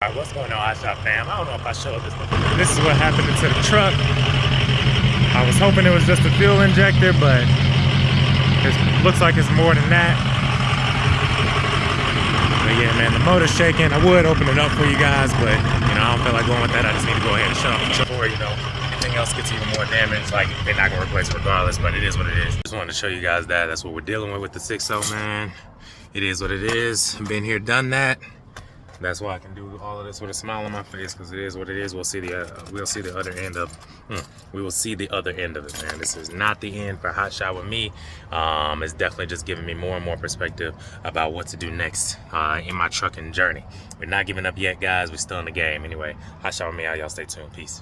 Alright, what's going on, Hotshot fam? I don't know if I showed this before. This is what happened to the truck. I was hoping it was just a fuel injector, but it looks like it's more than that. But yeah, man, the motor's shaking. I would open it up for you guys, but I don't feel like going with that. I just need to go ahead and shut off the truck before, anything else gets even more damage. Like, they're not gonna replace it regardless, but it is what it is. Just wanted to show you guys that. That's what we're dealing with the 6.0, man. It is what it is. Been here, done that. That's why I can do all of this with a smile on my face, because it is what it is. We'll see the other end of we will see the other end of it, man. This is not the end for Hotshot with me. It's definitely just giving me more and more perspective about what to do next in my trucking journey. We're not giving up yet, guys. We're still in the game. Anyway, Hotshot with me. Y'all stay tuned. Peace.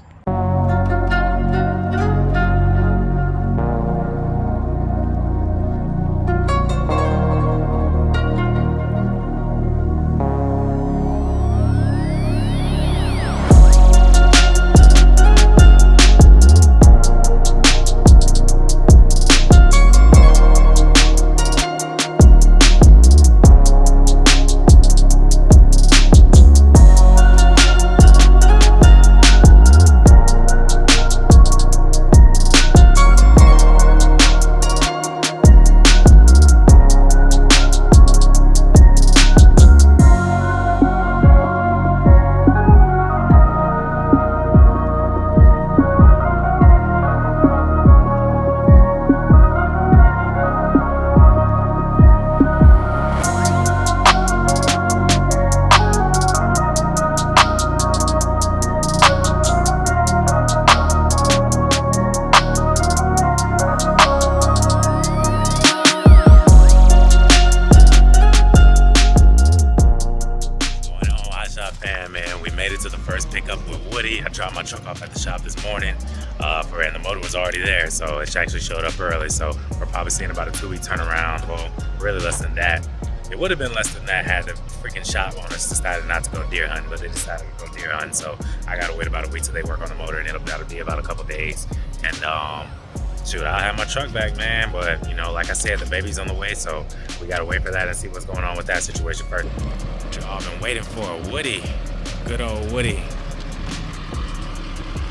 To the first pickup with Woody. I dropped my truck off at the shop this morning and the motor was already there, so it actually showed up early. So we're probably seeing about a 2-week turnaround. Well, really less than that. It would have been less than that had the freaking shop owners decided not to go deer hunting, but they decided to go deer hunting. So I gotta wait about a week till they work on the motor, and that'll be about a couple days. And shoot, I'll have my truck back, man. But like I said, the baby's on the way, so we gotta wait for that and see what's going on with that situation first. Y'all been waiting for a Woody. Good old Woody.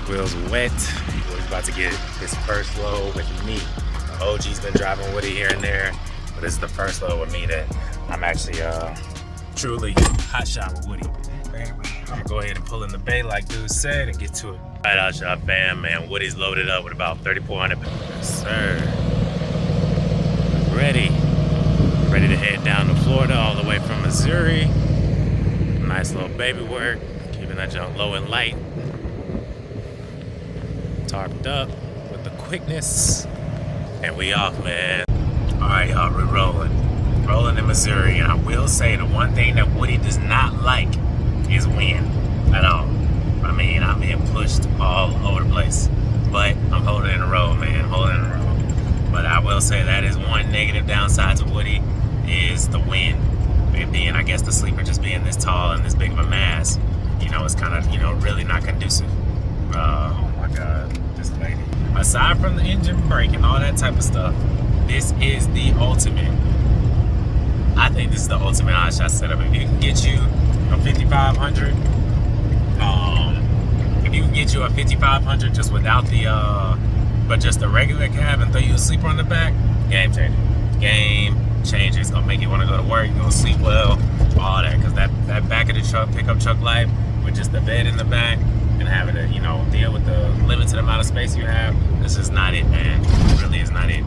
Wheels wet. Woody's about to get his first load with me. The OG's been driving Woody here and there, but this is the first load with me that I'm actually truly Hotshot with Woody. I'm gonna go ahead and pull in the bay like dude said and get to it. All right, Hotshot fam, man. Woody's loaded up with about 3,400 pounds. Yes, sir. Ready to head down to Florida all the way from Missouri. Nice little baby work, keeping that junk low and light. Tarped up with the quickness. And we off, man. All right, y'all, we're rolling. Rolling in Missouri. And I will say the one thing that Woody does not like is wind at all. I mean, I'm being pushed all over the place. But I'm holding in the road, man, holding in the road. But I will say that is one negative downside to Woody is the wind. It being, I guess, the sleeper just being this tall and this big of a mass, it's kind of, really not conducive. Oh my God, this lady. Aside from the engine brake and all that type of stuff, this is the ultimate. I think this is the ultimate Hotshot setup. If you can get you a 5500, if you can get you a 5500 just without the, but just the regular cab and throw you a sleeper on the back, game changer. Game changer. It's gonna make you want to go to work, you're gonna sleep well, all that, because that back of the truck, pickup truck life with just the bed in the back and having to deal with the limited amount of space you have, this is not it, man. It really is not it.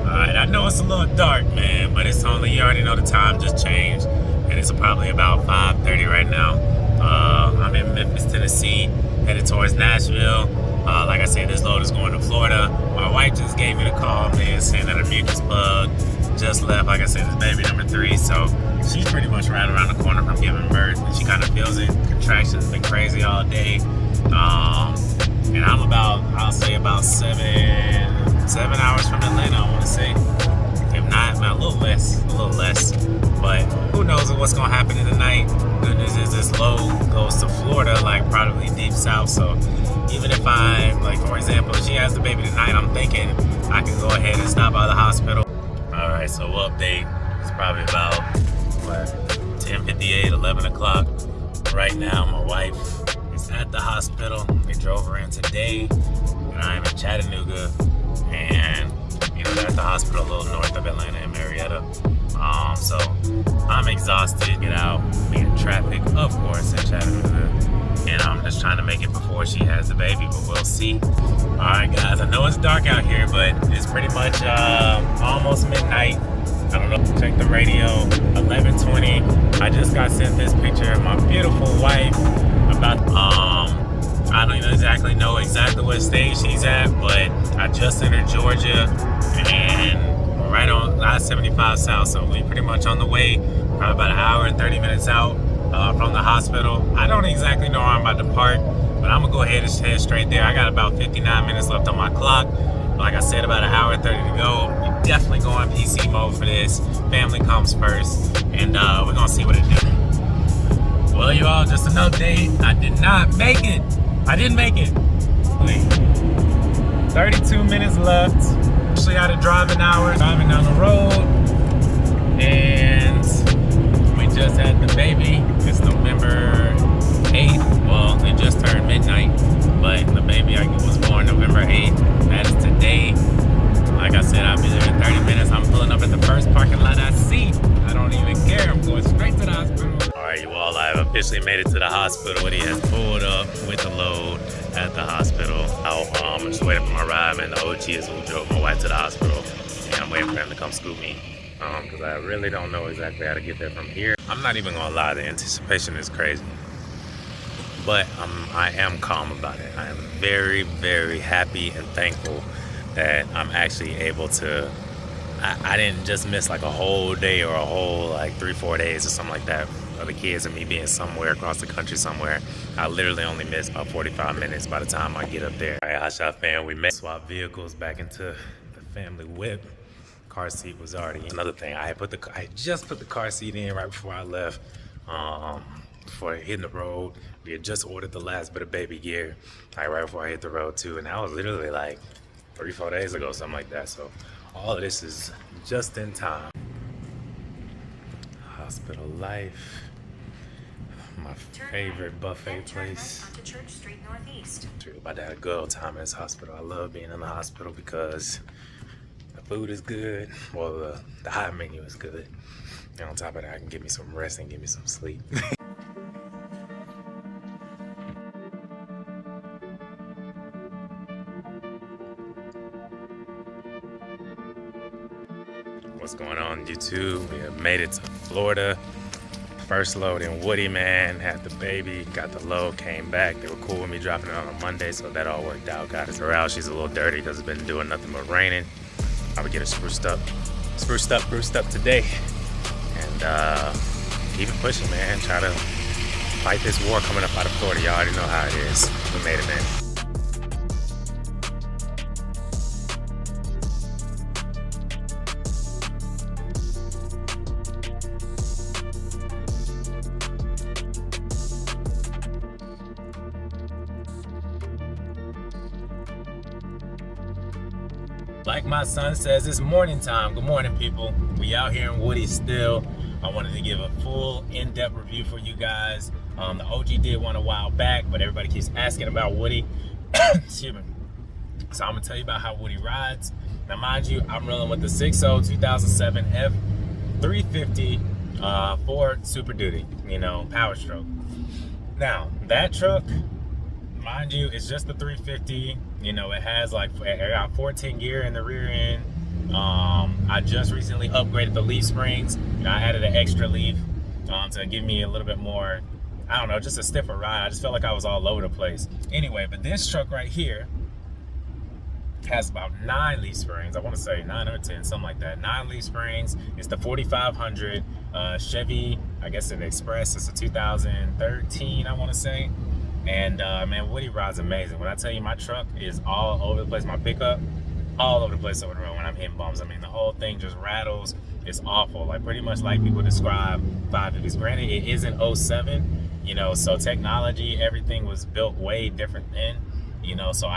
Alright, I know it's a little dark, man, but it's only, you already know the time just changed, and it's probably about 5:30 right now. I'm in Memphis, Tennessee, headed towards Nashville. Like I said, this load is going to Florida. My wife just gave me the call, man, saying that her mucus plug just left. Like I said, it's baby number 3, so she's pretty much right around the corner from giving birth, and she kind of feels it. Contractions been crazy all day, and I'm I'll say about seven hours from Atlanta, I want to say. If not, a little less. But who knows what's gonna happen in the night. Good news is this load goes to Florida, like probably deep south. So even if for example, if she has the baby tonight, I'm thinking I can go ahead and stop by the hospital. All right, so update. It's probably about 10:58, 11 o'clock. Right now, my wife is at the hospital. They drove her in today, and I'm in Chattanooga, and they're at the hospital a little north of Atlanta in Marietta. So I'm exhausted. Get out, be in traffic, of course, in Chattanooga, and I'm just trying to make it before she has the baby, but we'll see. All right, guys, I know it's dark out here, but it's pretty much almost midnight. I don't know, check the radio, 11:20. I just got sent this picture of my beautiful wife about, I don't even exactly know what stage she's at, but I just entered Georgia and we're right on I-75 South, so we pretty much on the way, probably about an hour and 30 minutes out from the hospital. I don't exactly know where I'm about to park, but I'm gonna go ahead and head straight there. I got about 59 minutes left on my clock. Like I said, about an hour and 30 to go. You definitely go on PC mode for this. Family comes first, and we're gonna see what it do. Well, you all, just an update. I did not make it. I didn't make it. 32 minutes left. Actually out of driving hours, driving down the road, and we just had the baby. It's November 8th. Well, it just turned midnight, but the baby was born November 8th. That is today. Like I said, I'll be there in 30 minutes. I'm pulling up at the first parking lot I see. I don't even care. I'm going straight to the hospital. All right, you all, I've officially made it to the hospital. Woody has pulled up with the load at the hospital. I'm just waiting for my ride, man. The OG is who drove my wife to the hospital, and I'm waiting for him to come scoop me because I really don't know exactly how to get there from here. I'm not even gonna lie, the anticipation is crazy, but I am calm about it. I am very, very happy and thankful that I'm actually able to, I didn't just miss like a whole day or a whole like 3-4 days or something like that of the kids and me being somewhere across the country somewhere. I literally only missed about 45 minutes by the time I get up there. All right, Hotshot fam, we may swap vehicles back into the family whip. Car seat was already, another thing, I just put the car seat in right before I left. Before hitting the road. We had just ordered the last bit of baby gear right before I hit the road too, and that was literally like 3-4 days ago, something like that. So all of this is just in time. Hospital life, my favorite buffet place. Church Street Northeast. About to have a good old time in this hospital. I love being in the hospital because the food is good. Well, the hot menu is good. And on top of that, I can get me some rest and get me some sleep. What's going on, YouTube? We have made it to Florida. First load in Woody, man. Had the baby, got the load, came back. They were cool with me dropping it on a Monday, so that all worked out. Got her out. She's a little dirty because it's been doing nothing but raining. I would get her spruced up today. And keep it pushing, man. Try to fight this war coming up out of Florida. Y'all already know how it is. We made it, man. Like my son says, it's morning time. Good morning, people. We out here in Woody still. I wanted to give a full in-depth review for you guys. The OG did one a while back, but everybody keeps asking about Woody. Excuse me. So I'm gonna tell you about how Woody rides. Now, mind you, I'm rolling with the 6.0 2007 F350 Ford Super Duty, Power Stroke. Now, that truck, mind you, it's just the 350. It has I got 14 gear in the rear end. I just recently upgraded the leaf springs. I added an extra leaf to give me a little bit more, I don't know, just a stiffer ride. I just felt like I was all over the place. Anyway, but this truck right here has about 9 leaf springs. I want to say 9 or 10, something like that. 9 leaf springs. It's the 4500 Chevy, I guess an Express. It's a 2013, I want to say. And man, Woody rides amazing. When I tell you my truck is all over the place, my pickup, all over the place over the road when I'm hitting bumps. I mean, the whole thing just rattles. It's awful. Like pretty much like people describe 550s. Granted, it isn't '07, so technology, everything was built way different then, so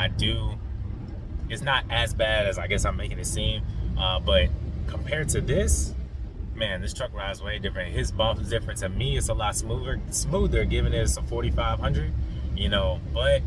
it's not as bad as I guess I'm making it seem. But compared to this, man, this truck rides way different. His bump is different. To me, it's a lot smoother given it's a 4500, you know, but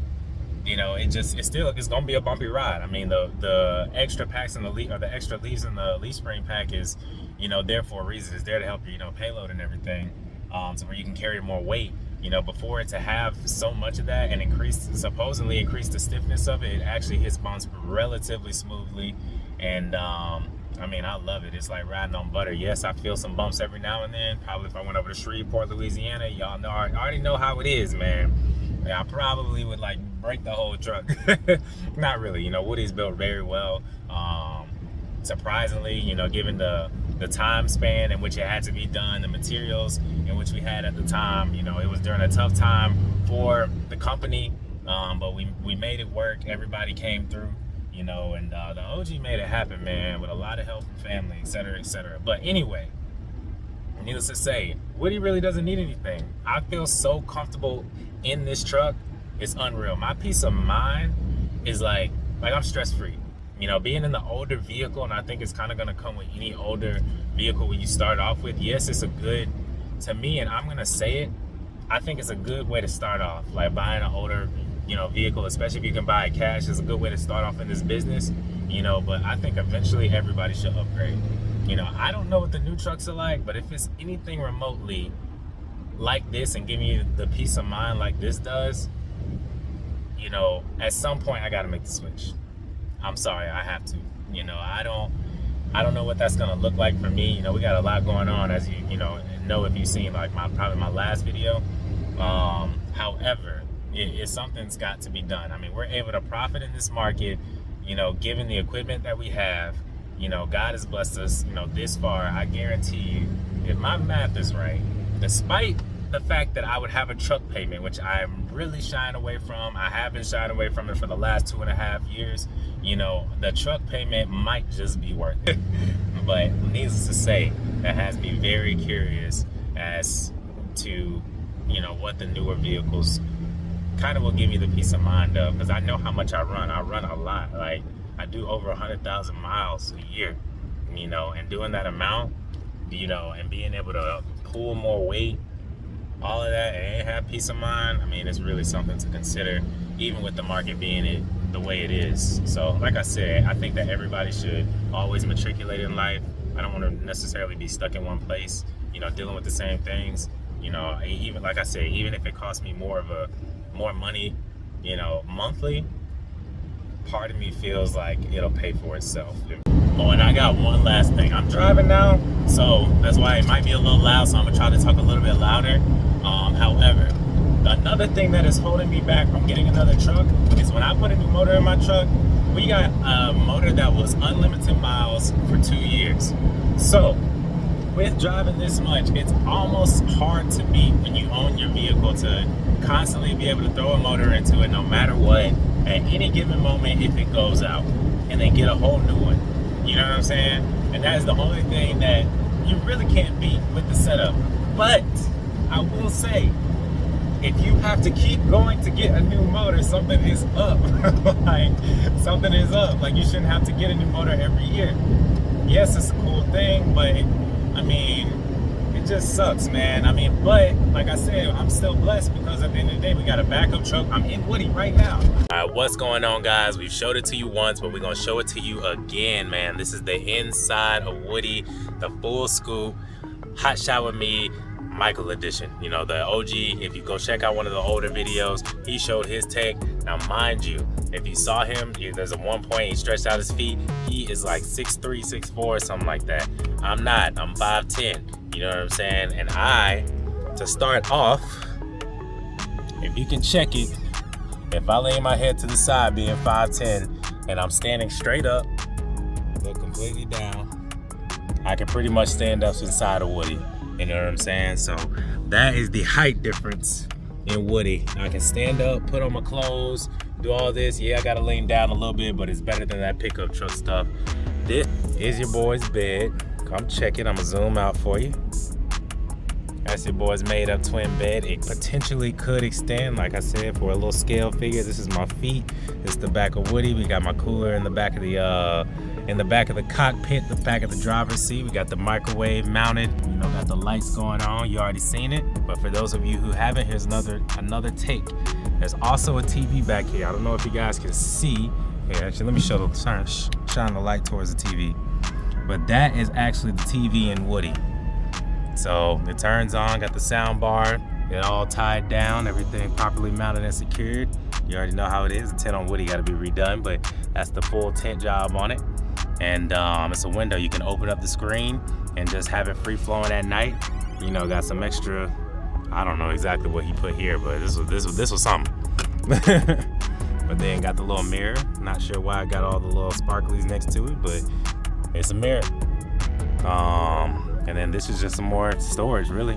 you know, it's gonna be a bumpy ride. I mean, the extra packs in the extra leaves in the leaf spring pack is, you know, there for a reason. It's there to help you, you know, payload and everything, so where you can carry more weight. You know, before it to have so much of that and supposedly increase the stiffness of it, it actually hits bumps relatively smoothly. And I mean, I love it. It's like riding on butter. Yes, I feel some bumps every now and then. Probably if I went over to Shreveport, Louisiana, y'all know, I already know how it is, man. I probably would like break the whole truck. Not really, you know, Woody's built very well. Surprisingly, you know, given the time span in which it had to be done, the materials in which we had at the time, you know, it was during a tough time for the company, but we made it work. Everybody came through, you know, and the OG made it happen, man, with a lot of help from family, etc., etc. But anyway, needless to say, Woody really doesn't need anything. I feel so comfortable in this truck. It's unreal. My peace of mind is like I'm stress-free. You know, being in the older vehicle, and I think it's kind of going to come with any older vehicle when you start off with. Yes, it's a good, to me, and I'm going to say it, I think it's a good way to start off. Like buying an older, you know, vehicle, especially if you can buy it cash, is a good way to start off in this business, you know, but I think eventually everybody should upgrade. You know, I don't know what the new trucks are like, but if it's anything remotely like this and give me the peace of mind like this does, you know, at some point I got to make the switch. I'm sorry, I have to. You know, I don't know what that's gonna look like for me. You know, we got a lot going on, as you know if you've seen like probably my last video. However, something's got to be done. I mean, we're able to profit in this market, you know, given the equipment that we have. You know, God has blessed us, you know, this far. I guarantee you, if my math is right, despite the fact that I would have a truck payment, which I'm really shying away from. I have been shying away from it for the last 2.5 years. You know, the truck payment might just be worth it. But needless to say, that has me very curious as to, you know, what the newer vehicles kind of will give me the peace of mind of, because I know how much I run. I run a lot. Like, I do over 100,000 miles a year, you know, and doing that amount, you know, and being able to pull more weight, all of that, and have peace of mind, I mean, it's really something to consider, even with the market being the way it is. So, like I said, I think that everybody should always matriculate in life. I don't want to necessarily be stuck in one place, you know, dealing with the same things. You know, even like I said, even if it costs me more money, you know, monthly, part of me feels like it'll pay for itself. Oh, and I got one last thing. I'm driving now, so that's why it might be a little loud, so I'm gonna try to talk a little bit louder. However, another thing that is holding me back from getting another truck is when I put a new motor in my truck, we got a motor that was unlimited miles for 2 years. So with driving this much, it's almost hard to beat when you own your vehicle to constantly be able to throw a motor into it no matter what, at any given moment if it goes out, and then get a whole new one. You know what I'm saying? And that is the only thing that you really can't beat with the setup. But I will say, if you have to keep going to get a new motor, something is up. Like, something is up. Like, you shouldn't have to get a new motor every year. Yes, it's a cool thing, but I mean, it just sucks, man. I mean, but like I said, I'm still blessed because at the end of the day, we got a backup truck. I'm in Woody right now. All right, what's going on, guys? We've showed it to you once, but we're gonna show it to you again, man. This is the inside of Woody, the full scoop, Hotshot with me, Michael edition. You know, the OG, if you go check out one of the older videos, he showed his tech. Now, mind you, if you saw him, there's a one point he stretched out his feet. He is like 6'3", 6'4", something like that. I'm not, I'm 5'10", you know what I'm saying? And to start off, if you can check it, if I lay my head to the side being 5'10", and I'm standing straight up, look completely down, I can pretty much stand up inside of Woody. You know what I'm saying? So that is the height difference in Woody. I can stand up, put on my clothes, do all this. Yeah, I gotta lean down a little bit, but it's better than that pickup truck stuff. This is your boy's bed. Come check it. I'm gonna zoom out for you. That's your boy's made up twin bed. It potentially could extend, like I said, for a little scale figure. This is my feet. This is the back of Woody. We got my cooler in the back of the cockpit, the back of the driver's seat. We got the microwave mounted. You know, got the lights going on. You already seen it. But for those of you who haven't, here's another take. There's also a TV back here. I don't know if you guys can see. Here, actually, let me shine the light towards the TV. But that is actually the TV in Woody. So it turns on, got the sound bar, it all tied down, everything properly mounted and secured. You already know how it is. The tent on Woody got to be redone, but that's the full tent job on it. And it's a window. You can open up the screen and just have it free flowing at night. You know, got some extra. I don't know exactly what he put here, but this was something. But then got the little mirror. Not sure why I got all the little sparklies next to it, but it's a mirror. And then this is just some more storage, really.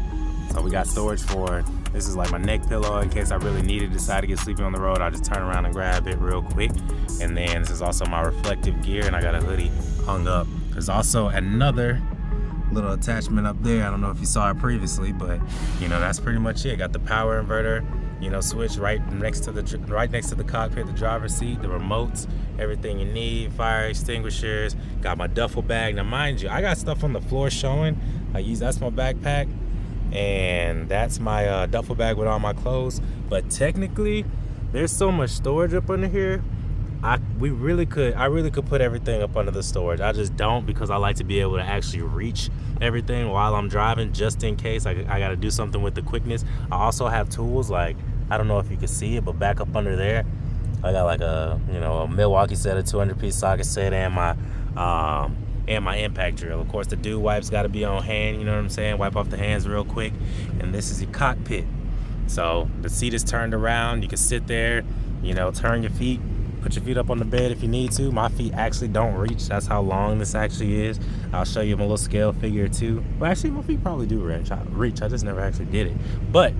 So we got storage for, this is like my neck pillow in case I really needed to decide to get sleepy on the road. I'll just turn around and grab it real quick. And then this is also my reflective gear, and I got a hoodie hung up. There's also another little attachment up there. I don't know if you saw it previously, but you know, that's pretty much it. Got the power inverter, you know, switch right next to the cockpit, the driver's seat, the remotes, everything you need, fire extinguishers. Got my duffel bag. Now, mind you, I got stuff on the floor showing. That's my backpack, and that's my duffel bag with all my clothes. But technically, there's so much storage up under here. I really could put everything up under the storage. I just don't, because I like to be able to actually reach everything while I'm driving, just in case I got to do something with the quickness. I also have tools, like, I don't know if you can see it, but back up under there, I got like a Milwaukee set, a 200-piece socket set, and my impact drill. Of course, the dew wipes got to be on hand. You know what I'm saying? Wipe off the hands real quick. And this is your cockpit. So the seat is turned around. You can sit there, you know, turn your feet. Put your feet up on the bed if you need to. My feet actually don't reach. That's how long this actually is. I'll show you my little scale figure too. Well, actually, my feet probably do reach. I just never actually did it. But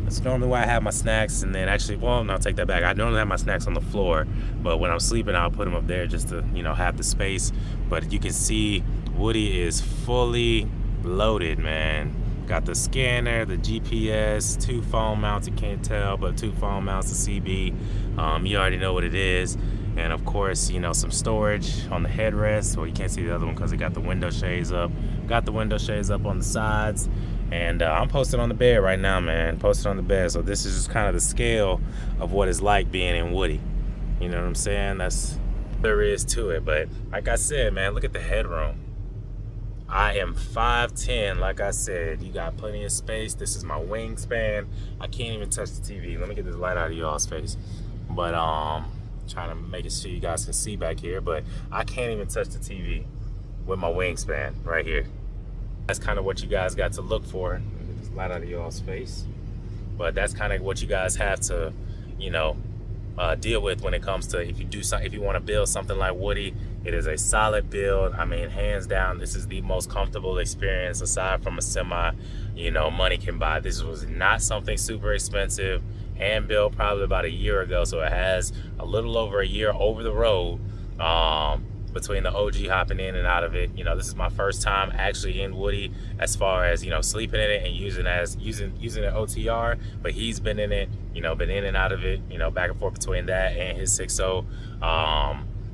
that's normally why I have my snacks. And then actually, well, no, take that back. I normally have my snacks on the floor. But when I'm sleeping, I'll put them up there just to, you know, have the space. But you can see Woody is fully loaded, man. Got the scanner, the GPS, 2 phone mounts, you can't tell, but 2 phone mounts, the CB. You already know what it is. And of course, you know, some storage on the headrest. Well, you can't see the other one because it got the window shades up. Got the window shades up on the sides. And I'm posted on the bed right now, man. Posted on the bed. So this is just kind of the scale of what it's like being in Woody. You know what I'm saying? That's there is to it. But like I said, man, look at the headroom. I am 5'10", like I said. You got plenty of space. This is my wingspan. I can't even touch the TV. Let me get this light out of y'all's face. But trying to make it so you guys can see back here. But I can't even touch the TV with my wingspan right here. That's kind of what you guys got to look for. Let me get this light out of y'all's face. But that's kind of what you guys have to, you know, deal with when it comes to if you want to build something like Woody. It is a solid build. I mean, hands down, this is the most comfortable experience aside from a semi, you know, money can buy. This was not something super expensive. Hand built probably about a year ago, so it has a little over a year over the road between the OG hopping in and out of it. You know, this is my first time actually in Woody as far as, you know, sleeping in it and using it OTR, but he's been in it, you know, been in and out of it, you know, back and forth between that and his 6.0.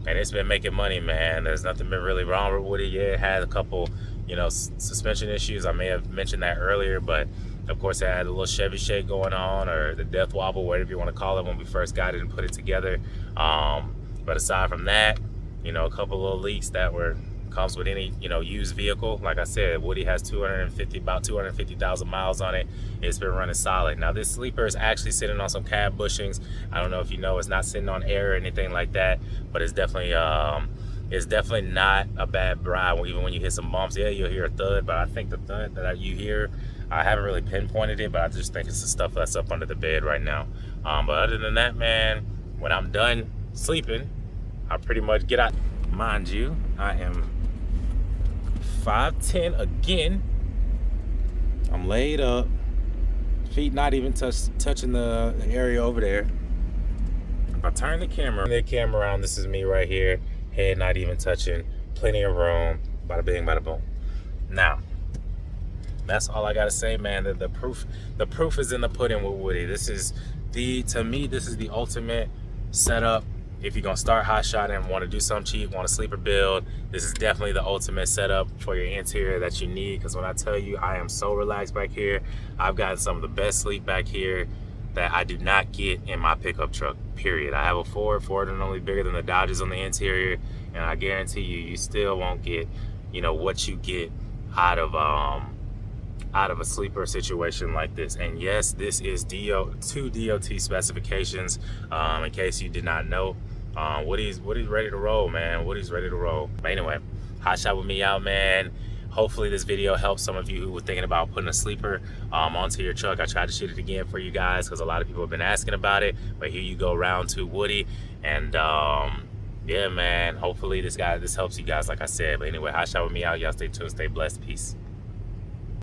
And it's been making money, man. There's nothing been really wrong with Woody. Yeah, it had a couple, you know, suspension issues. I may have mentioned that earlier, but of course it had a little Chevy shake going on, or the death wobble, whatever you want to call it, when we first got it and put it together. But aside from that, you know, a couple little leaks that comes with any, you know, used vehicle. Like I said, Woody has about 250,000 miles on it. It's been running solid. Now this sleeper is actually sitting on some cab bushings. I don't know if you know, it's not sitting on air or anything like that, but it's definitely not a bad ride. Even when you hit some bumps, yeah, you'll hear a thud, but I think the thud that you hear, I haven't really pinpointed it, but I just think it's the stuff that's up under the bed right now. But other than that, man, when I'm done sleeping, I pretty much get out. Mind you, I am 5'10" again. I'm laid up, feet not even touching the area over there. If I turn the camera around, this is me right here, head not even touching, plenty of room, bada bing, bada boom. Now that's all I gotta say, man. The proof is in the pudding with Woody. This is to me, this is the ultimate setup. If you're gonna start Hotshot and want to do something cheap, want a sleeper build, this is definitely the ultimate setup for your interior that you need. Because when I tell you, I am so relaxed back here. I've gotten some of the best sleep back here that I do not get in my pickup truck, period. I have a Ford and only bigger than the Dodges on the interior, and I guarantee you, you still won't get, you know, what you get out of a sleeper situation like this. And yes, this is two DOT specifications, in case you did not know. Woody's ready to roll, man. Woody's ready to roll. But anyway, Hotshot with me out, man. Hopefully this video helps some of you who were thinking about putting a sleeper onto your truck. I tried to shoot it again for you guys because a lot of people have been asking about it. But here you go, round 2 Woody. And yeah, man, hopefully this helps you guys, like I said. But anyway, Hotshot with me out. Y'all stay tuned, stay blessed. Peace.